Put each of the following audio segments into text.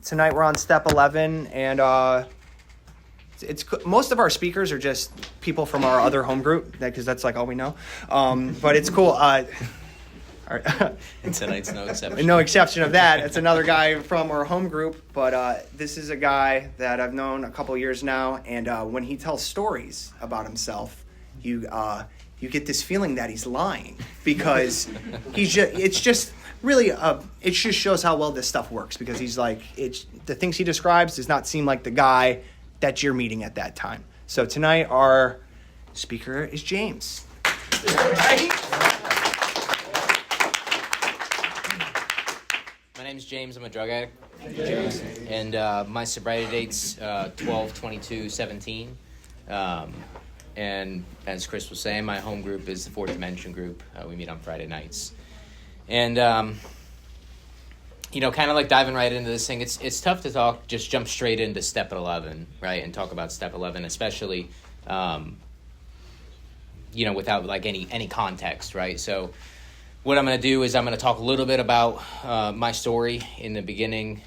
Tonight we're on step 11, and it's most of our speakers are just people from our other home group, because that's like all we know. But it's cool. And tonight's no exception. No exception of that. It's another guy from our home group, but this is a guy that I've known a couple years now, and when he tells stories about himself, you get this feeling that he's lying, because it just shows how well this stuff works, because he's like, the things he describes does not seem like the guy that you're meeting at that time. So tonight our speaker is James. My name's James. I'm a drug addict. James. And my sobriety date's 12/22/17. And as Chris was saying, my home group is the Fourth Dimension group. We meet on Friday nights. And, kind of like diving right into this thing, it's tough to just jump straight into step 11, right, and talk about step 11, especially, without like any context, right? So what I'm going to do is I'm going to talk a little bit about my story in the beginning,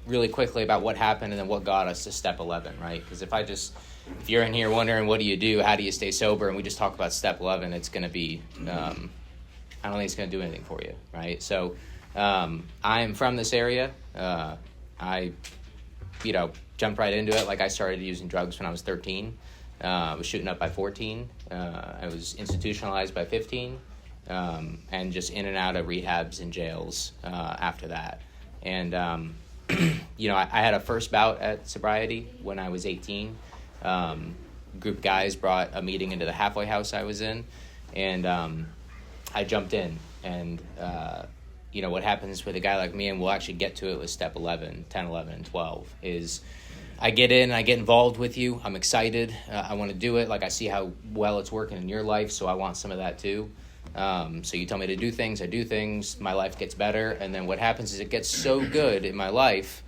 really quickly about what happened and then what got us to step 11, right? Because if you're in here wondering what do you do, how do you stay sober, and we just talk about step 11, it's going to be, I don't think it's going to do anything for you, right? So I am from this area. I jumped right into it. Like, I started using drugs when I was 13. I was shooting up by 14. I was institutionalized by 15. And just in and out of rehabs and jails after that. And, I had a first bout at sobriety when I was 18. Group of guys brought a meeting into the halfway house I was in, and I jumped in. And, what happens with a guy like me, and we'll actually get to it with step 11, 10, 11, and 12, is I get in, I get involved with you. I'm excited. I want to do it. Like, I see how well it's working in your life, so I want some of that too. So you tell me to do things, I do things, my life gets better, and then what happens is it gets so good in my life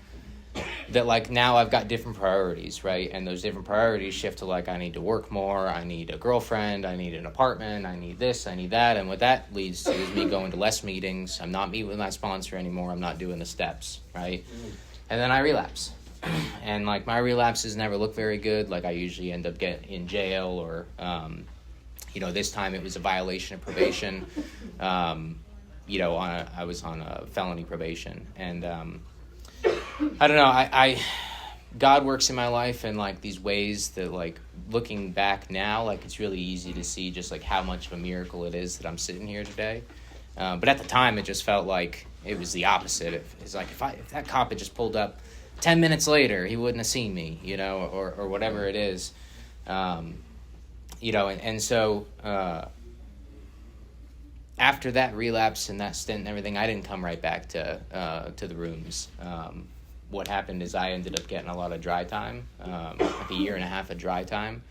that, like, now I've got different priorities, right? And those different priorities shift to, like, I need to work more, I need a girlfriend, I need an apartment, I need this, I need that, and what that leads to is me going to less meetings. I'm not meeting with my sponsor anymore, I'm not doing the steps, right? And then I relapse. And, like, my relapses never look very good. Like, I usually end up getting in jail, or this time it was a violation of probation. I was on a felony probation. And I don't know, God works in my life in, like, these ways that, like, looking back now, like, it's really easy to see just, like, how much of a miracle it is that I'm sitting here today. But at the time, it just felt like it was the opposite. It's like, if that cop had just pulled up 10 minutes later, he wouldn't have seen me, or whatever it is. So after that relapse and that stint and everything, I didn't come right back to the rooms. What happened is I ended up getting a lot of dry time, like a year and a half of dry time.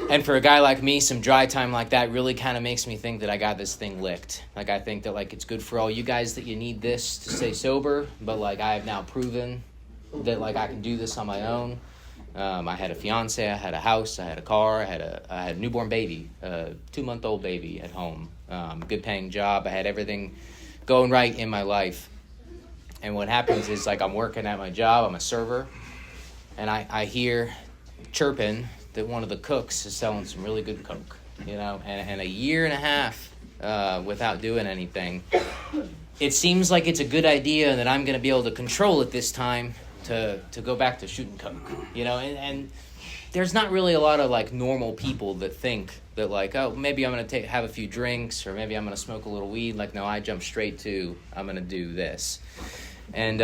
And for a guy like me, some dry time like that really kind of makes me think that I got this thing licked. Like, I think that, like, it's good for all you guys that you need this to stay sober, but, like, I have now proven that, like, I can do this on my own. I had a fiance, I had a house, I had a car, I had a newborn baby, a 2-month-old baby at home, good paying job. I had everything going right in my life. And what happens is, like, I'm working at my job, I'm a server, and I hear chirping that one of the cooks is selling some really good Coke, and a year and a half without doing anything, it seems like it's a good idea and that I'm going to be able to control it this time to go back to shooting Coke, and there's not really a lot of, like, normal people that think that, like, oh, maybe I'm going to have a few drinks, or maybe I'm going to smoke a little weed. Like, no, I jump straight to, I'm going to do this. And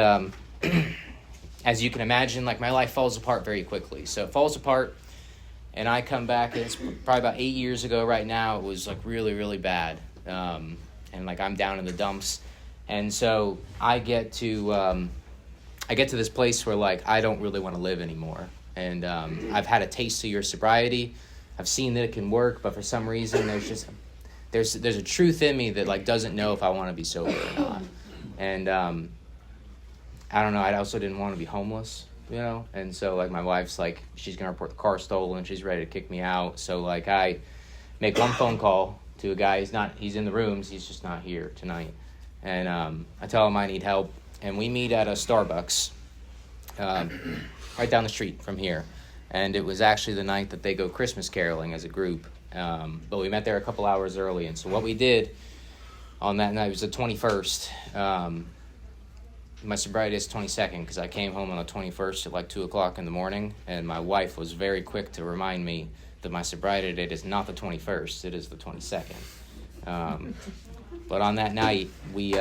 as you can imagine, like, my life falls apart very quickly. So it falls apart, and I come back, and it's probably about 8 years ago right now. It was, like, really, really bad. And, like, I'm down in the dumps. And so I get to this place where, like, I don't really want to live anymore. And I've had a taste of your sobriety. I've seen that it can work, but for some reason there's a truth in me that, like, doesn't know if I want to be sober or not. And I don't know, I also didn't want to be homeless, and so, like, my wife's like, she's gonna report the car stolen, she's ready to kick me out. So, like, I make one phone call to a guy. He's in the rooms, he's just not here tonight. And I tell him I need help. and we meet at a Starbucks right down the street from here. And it was actually the night that they go Christmas caroling as a group. But we met there a couple hours early. And so what we did on that night was the 21st. My sobriety is 22nd because I came home on the 21st at like 2 o'clock in the morning. And my wife was very quick to remind me that my sobriety date is not the 21st. It is the 22nd. But on that night, we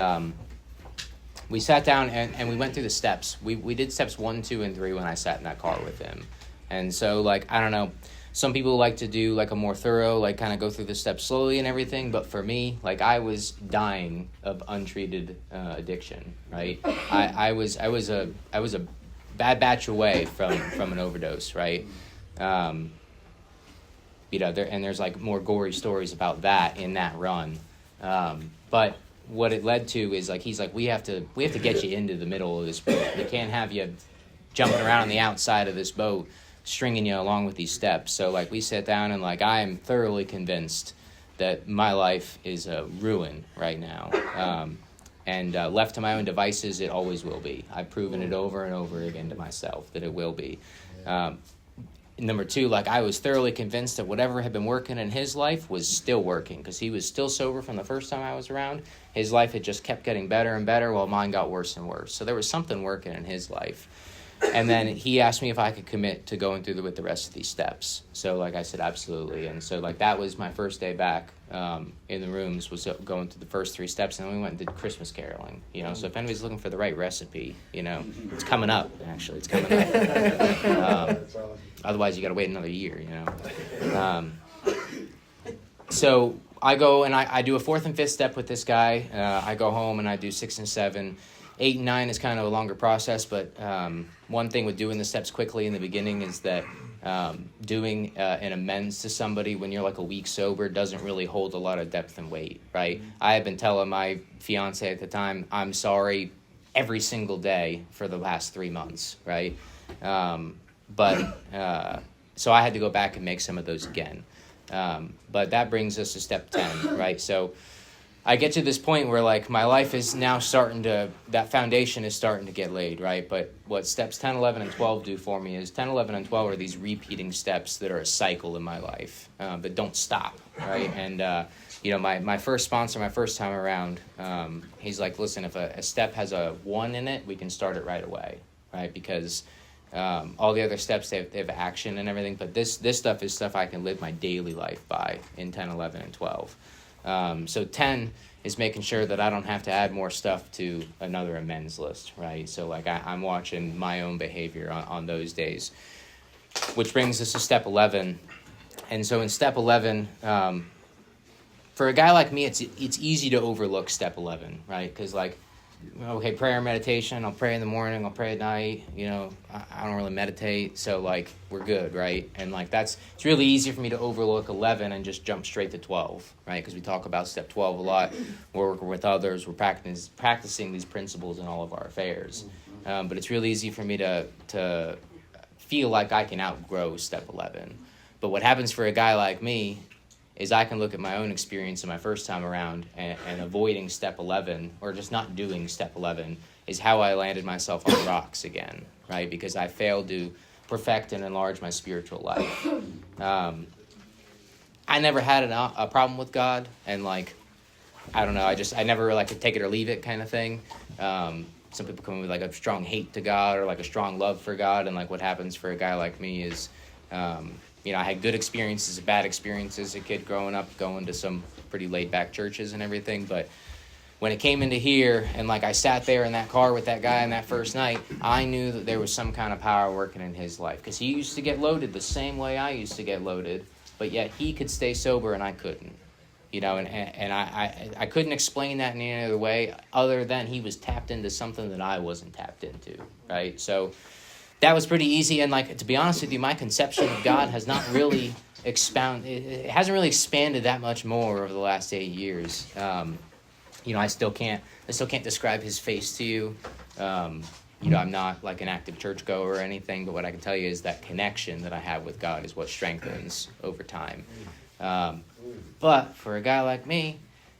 sat down and we went through the steps. We did steps 1, 2, and 3 when I sat in that car with him. And so, like, I don't know, some people like to do, like, a more thorough, like, kind of go through the steps slowly and everything. But for me, like, I was dying of untreated addiction, right? I was a bad batch away from an overdose, right? And there's, like, more gory stories about that in that run. But what it led to is, like, he's like, we have to get you into the middle of this boat. We can't have you jumping around on the outside of this boat, stringing you along with these steps. So, like, we sat down and, like, I am thoroughly convinced that my life is a ruin right now. And left to my own devices, it always will be. I've proven it over and over again to myself that it will be. Number 2, like, I was thoroughly convinced that whatever had been working in his life was still working because he was still sober from the first time I was around. His life had just kept getting better and better while mine got worse and worse. So there was something working in his life. And then he asked me if I could commit to going through with the rest of these steps. So, like, I said, absolutely. And so, like, that was my first day back in the rooms, was going through the first 3 steps. And then we went and did Christmas caroling, So if anybody's looking for the right recipe, it's coming up, actually. It's coming up. Otherwise, you got to wait another year, So I go and I do a 4th and 5th step with this guy. I go home and I do 6 and 7. 8 and 9 is kind of a longer process, but one thing with doing the steps quickly in the beginning is that doing an amends to somebody when you're like a week sober doesn't really hold a lot of depth and weight, right? I had been telling my fiance at the time, I'm sorry every single day for the last 3 months, right? So I had to go back and make some of those again. But that brings us to step 10, right? So I get to this point where, like, my life is now that foundation is starting to get laid, right? But what steps 10, 11, and 12 do for me is 10, 11, and 12 are these repeating steps that are a cycle in my life that don't stop, right? And, my first sponsor, my first time around, he's like, listen, if a step has a 1 in it, we can start it right away, right? Because all the other steps, they have action and everything, but this stuff is stuff I can live my daily life by in 10, 11, and 12. So 10 is making sure that I don't have to add more stuff to another amends list, right? So, like, I'm watching my own behavior on those days, which brings us to step 11. And so in step 11, for a guy like me, it's easy to overlook step 11, right? Because, like, okay, prayer and meditation, I'll pray in the morning, I'll pray at night, I don't really meditate, so, like, we're good, right? And, like, it's really easy for me to overlook 11 and just jump straight to 12, right? Because we talk about step 12 a lot. We're working with others, we're practicing these principles in all of our affairs. But it's really easy for me to feel like I can outgrow step 11. But what happens for a guy like me is I can look at my own experience in my first time around and avoiding step 11 or just not doing step 11 is how I landed myself on rocks again, right? Because I failed to perfect and enlarge my spiritual life. I never had a problem with God, and, like, I don't know, I never really could take it or leave it kind of thing. Some people come with, like, a strong hate to God or, like, a strong love for God, and, like, what happens for a guy like me is I had good experiences, bad experiences as a kid growing up, going to some pretty laid-back churches and everything. But when it came into here, and, like, I sat there in that car with that guy on that first night, I knew that there was some kind of power working in his life. Because he used to get loaded the same way I used to get loaded, but yet he could stay sober and I couldn't. And I couldn't explain that in any other way other than he was tapped into something that I wasn't tapped into, right? So that was pretty easy, and, like, to be honest with you, my conception of God has not really it hasn't really expanded that much more over the last 8 years. I still can't describe his face to you. I'm not, like, an active churchgoer or anything, but what I can tell you is that connection that I have with God is what strengthens over time. But for a guy like me,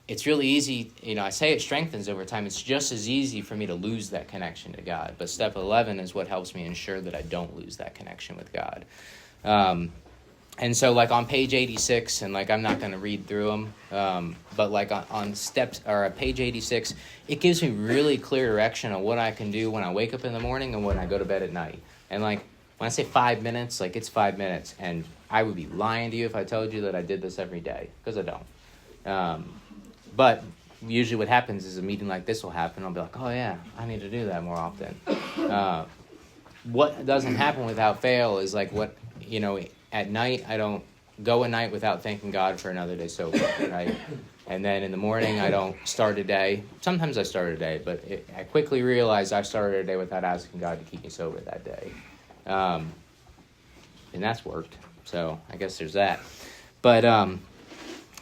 it's really easy, I say it strengthens over time. It's just as easy for me to lose that connection to God. But step 11 is what helps me ensure that I don't lose that connection with God. And so, like, on page 86, and, like, I'm not going to read through them, but, like, on steps, or at page 86, it gives me really clear direction on what I can do when I wake up in the morning and when I go to bed at night. And, like, when I say 5 minutes, like, it's 5 minutes. And I would be lying to you if I told you that I did this every day, because I don't. But usually what happens is a meeting like this will happen. I'll be like, oh, yeah, I need to do that more often. What doesn't happen without fail is, like, at night, I don't go a night without thanking God for another day sober, right? And then in the morning, I don't start a day. Sometimes I start a day, but I quickly realized I started a day without asking God to keep me sober that day. And that's worked. So I guess there's that. But,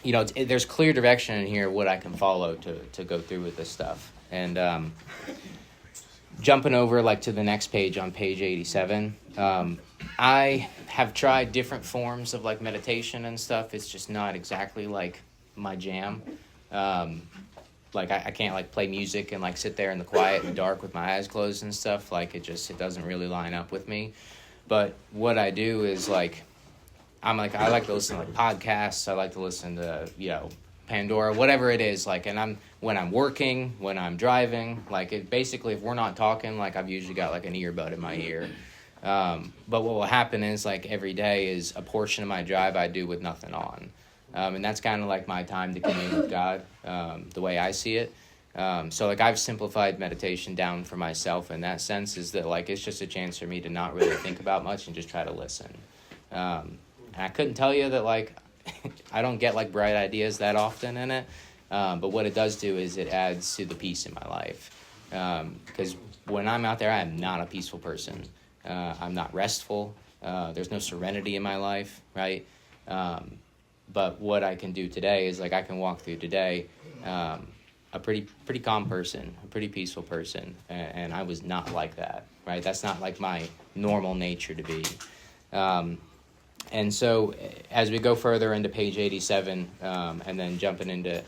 there's clear direction in here what I can follow to go through with this stuff. And jumping over, like, to the next page on page 87, I have tried different forms of, like, meditation and stuff. It's just not exactly, like, my jam. Like, I can't, like, play music and, like, sit there in the quiet and the dark with my eyes closed and stuff. Like, it doesn't really line up with me. But what I do is, like, I like to listen to, like, podcasts. I like to listen to, Pandora, whatever it is. Like, and when I'm working, when I'm driving, like, basically, if we're not talking, like, I've usually got, like, an earbud in my ear. But what will happen is, like, every day is a portion of my drive I do with nothing on. And that's kind of like my time to commune with God, the way I see it. So, like, I've simplified meditation down for myself in that sense, is that, like, it's just a chance for me to not really think about much and just try to listen. And I couldn't tell you that, like, I don't get, like, bright ideas that often in it. But what it does do is it adds to the peace in my life. Because when I'm out there, I am not a peaceful person. I'm not restful. There's no serenity in my life, right? But what I can do today is, like, I can walk through today a pretty calm person, a pretty peaceful person, and I was not like that, right? That's not, like, my normal nature to be. And so as we go further into page 87 and then jumping into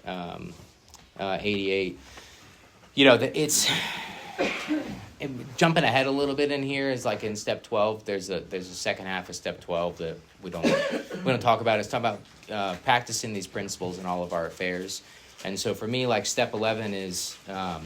88, it's jumping ahead a little bit in here is, like, in step 12. There's a second half of step 12 that we don't talk about. It's talking about practicing these principles in all of our affairs. And so for me, like, step 11 is I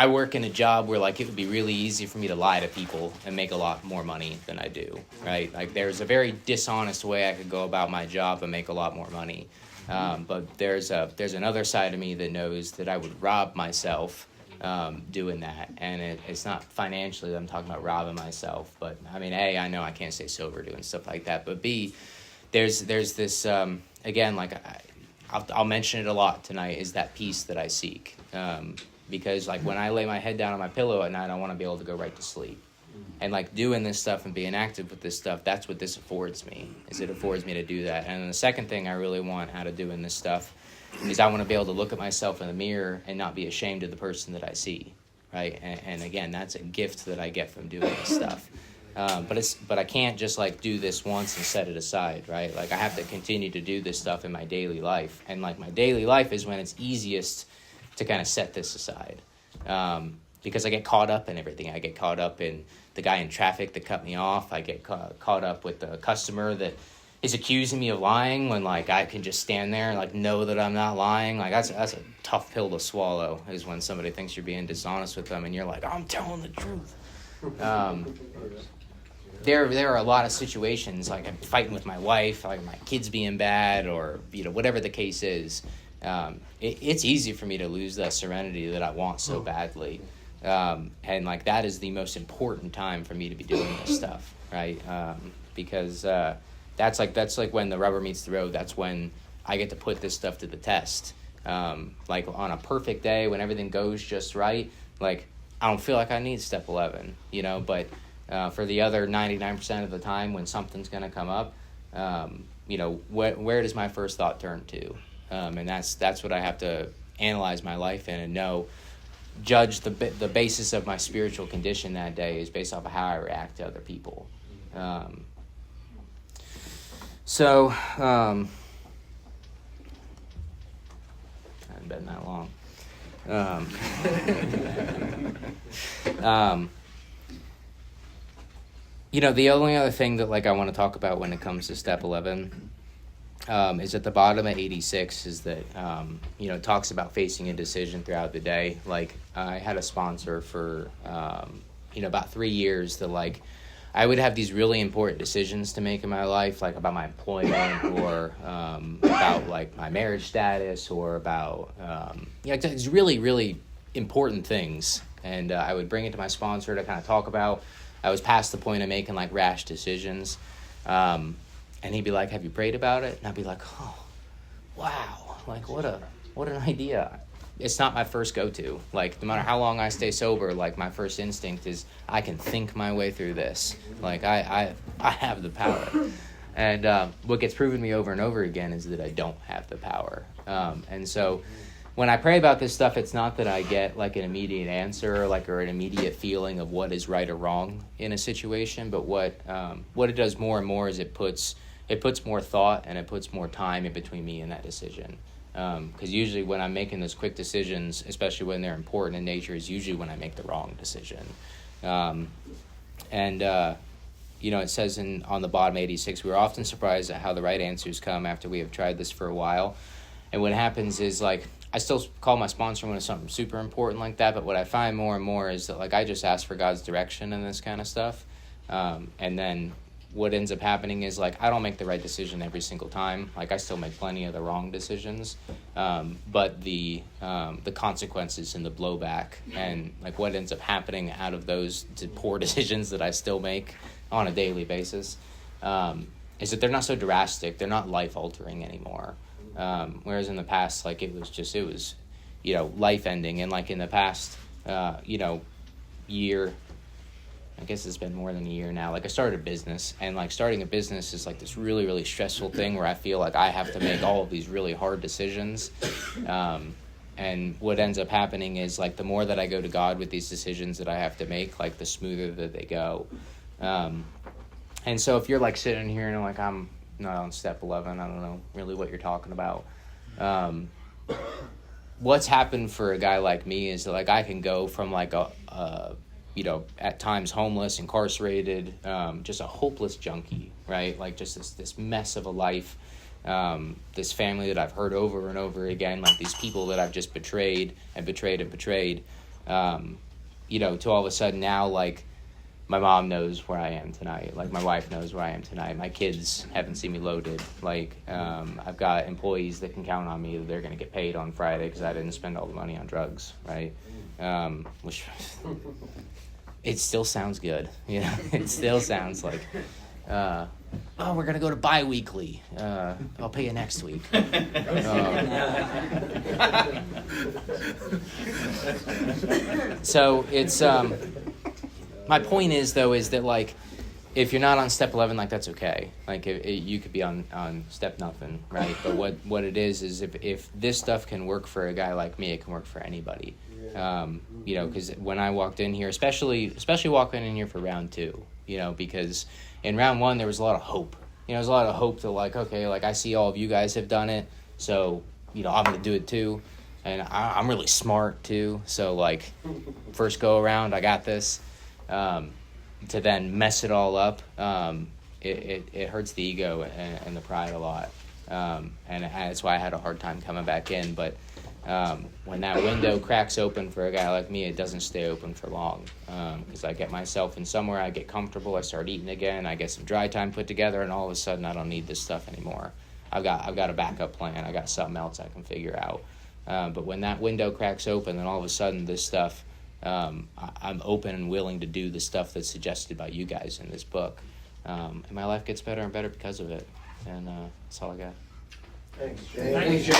work in a job where, like, it would be really easy for me to lie to people and make a lot more money than I do, right? Like, there's a very dishonest way I could go about my job and make a lot more money. But there's another side of me that knows that I would rob myself doing that. And it's not financially that I'm talking about robbing myself. But, I mean, A, I know I can't stay sober doing stuff like that. But B, there's this, again, like, I'll mention it a lot tonight, is that peace that I seek. Because, like, when I lay my head down on my pillow at night, I want to be able to go right to sleep. And, like, doing this stuff and being active with this stuff, that's what this affords me, is it affords me to do that. And then the second thing I really want out of doing this stuff is I want to be able to look at myself in the mirror and not be ashamed of the person that I see, right? And again, that's a gift that I get from doing this stuff. But I can't just, like, do this once and set it aside, right? Like, I have to continue to do this stuff in my daily life. And, like, my daily life is when it's easiest to kind of set this aside, because I get caught up in everything. I get caught up in the guy in traffic that cut me off. I get caught up with the customer that is accusing me of lying when, like, I can just stand there and, like, know that I'm not lying. Like, that's a tough pill to swallow, is when somebody thinks you're being dishonest with them and you're like, I'm telling the truth. There are a lot of situations, like, I'm fighting with my wife, like my kids being bad, or, whatever the case is. It's easy for me to lose that serenity that I want so badly. And, like, that is the most important time for me to be doing this stuff, right? Because that's like when the rubber meets the road. That's when I get to put this stuff to the test. Like, on a perfect day when everything goes just right, like, I don't feel like I need step 11, but for the other 99% of the time when something's going to come up, where does my first thought turn to? And that's what I have to analyze my life in and judge the basis of my spiritual condition that day is based off of how I react to other people. hadn't been that long. The only other thing that I want to talk about when it comes to step 11 is at the bottom of 86 is that, it talks about facing a decision throughout the day. I had a sponsor for, about 3 years that, I would have these really important decisions to make in my life, about my employment or about, my marriage status or about, it's really, really important things. And I would bring it to my sponsor to kind of talk about. I was past the point of making, rash decisions. And he'd be like, have you prayed about it? And I'd be like, oh, wow, what an idea. It's not my first go-to. No matter how long I stay sober, my first instinct is I can think my way through this. I have the power. And what gets proven to me over and over again is that I don't have the power. And so when I pray about this stuff, it's not that I get an immediate answer or an immediate feeling of what is right or wrong in a situation, but what it does more and more is it puts more thought and it puts more time in between me and that decision. Because usually when I'm making those quick decisions, especially when they're important in nature, is usually when I make the wrong decision. It says on the bottom 86, we're often surprised at how the right answers come after we have tried this for a while. And what happens is I still call my sponsor when it's something super important like that, but what I find more and more is that I just ask for God's direction in this kind of stuff. And then what ends up happening is I don't make the right decision every single time. I still make plenty of the wrong decisions, but the consequences and the blowback and what ends up happening out of those poor decisions that I still make on a daily basis is that they're not so drastic. They're not life altering anymore. Whereas in the past, it was life ending. And in the past, year. I guess it's been more than a year now. I started a business, and starting a business is this really, really stressful thing where I feel I have to make all of these really hard decisions. And what ends up happening is the more that I go to God with these decisions that I have to make, the smoother that they go. And so if you're sitting here and I'm not on step 11, I don't know really what you're talking about. What's happened for a guy like me is that I can go from at times homeless, incarcerated, just a hopeless junkie, right? Just this mess of a life, this family that I've heard over and over again, these people that I've just betrayed, to all of a sudden now, my mom knows where I am tonight. My wife knows where I am tonight. My kids haven't seen me loaded. I've got employees that can count on me that they're going to get paid on Friday because I didn't spend all the money on drugs, right? Which it still sounds good. It still sounds we're going to go to bi-weekly. I'll pay you next week. So it's... my point is that if you're not on step 11, that's okay. You could be on step nothing, right? But what it is if this stuff can work for a guy like me, it can work for anybody. Because when I walked in here, especially walking in here for round 2, because in round 1 there was a lot of hope. There's a lot of hope that okay, I see all of you guys have done it, so I'm gonna do it too, and I'm really smart too. So first go around, I got this. To then mess it all up, it hurts the ego and the pride a lot, and that's why I had a hard time coming back in. But when that window cracks open for a guy like me, it doesn't stay open for long, because I get myself in somewhere, I get comfortable, I start eating again, I get some dry time put together, and all of a sudden I don't need this stuff anymore. I've got a backup plan. I got something else I can figure out. But when that window cracks open, then all of a sudden this stuff. I'm open and willing to do the stuff that's suggested by you guys in this book. And my life gets better and better because of it. And that's all I got. Thanks, James.